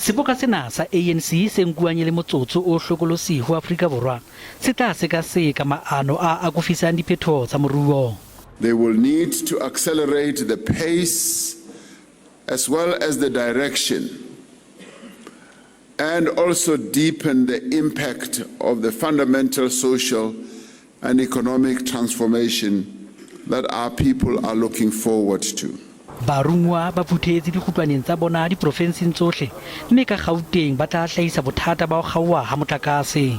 Seboka sena sa ANC se nkuanye le motsotso o hlokolosi ho Afrika Borwa se tla seka-seka maano a akofisang diphetho tsa moruo. They will need to accelerate the pace as well as the direction and also deepen the impact of the fundamental social and economic transformation that our people are looking forward to. Barungwa ba phuthetse dikgutlaneng tsa bona diprofenseng tsohle mme ka Gauteng ba tla hlahisa bothata ba ho kgaoha ha motlakase.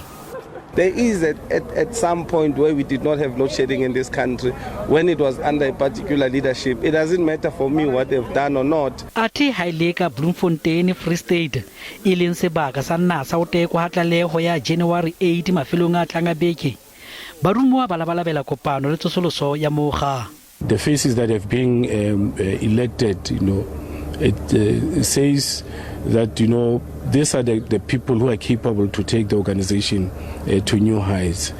There is at some point where we did not have load shedding in this country when it was under a particular leadership. It doesn't matter for me what they've done or not. Ate haileka Bloemfontein Free State e leng sebaka sa nna sa ho tekwa ha tlaleho ya January 8 mafelong a tlang a beke. Barungwa ba labalabela kopano le tsosoloso ya mokga. The faces that have been elected, it says that, these are the people who are capable to take the organization to new heights.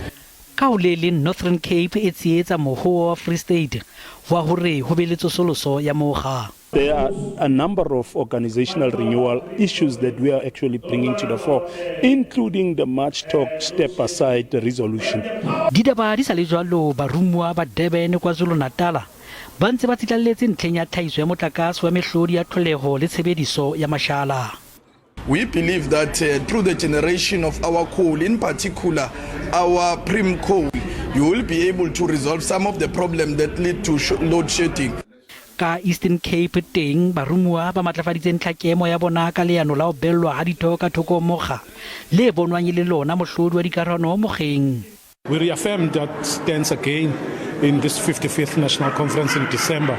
Kaulele Northern Cape e tsietsa moho wa Free State wa hore ho be le tsosoloso ya mokga. There are a number of organizational renewal issues that we are actually bringing to the fore, including the much talked step aside resolution. Ditaba di sa le jwalo barumwa ba Durban KwaZulu-Natal ba ntse ba tsitlalletse ntlheng ya tlhahiso ya motlakase wa mehlodi ya tlholeho le tshebediso ya mashala. We believe that through the generation of our coal, in particular our prim coal, you will be able to resolve some of the problems that lead to load shedding. Ka Eastern Cape teng barumwa ba matlafaditse ntlhakemo ya bona ka leano la ho bellwa ha ditho ka thoko mokga le bonwang le lona mohlodi wa dikarano mogeng. We reaffirm that stance again in this 55th National Conference in December,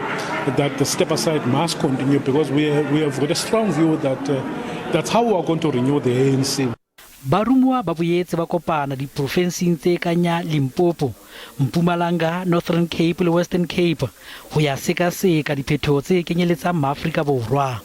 that the step aside must continue because we have got a strong view that that's how we are going to renew the ANC. Barumwa ba boetse ba kopana diprofenseng tse kanya Limpopo, Mpumalanga, Northern Cape le Western Cape ho ya seka-seka diphetho tse kenyeletsang Maafrika Borwa.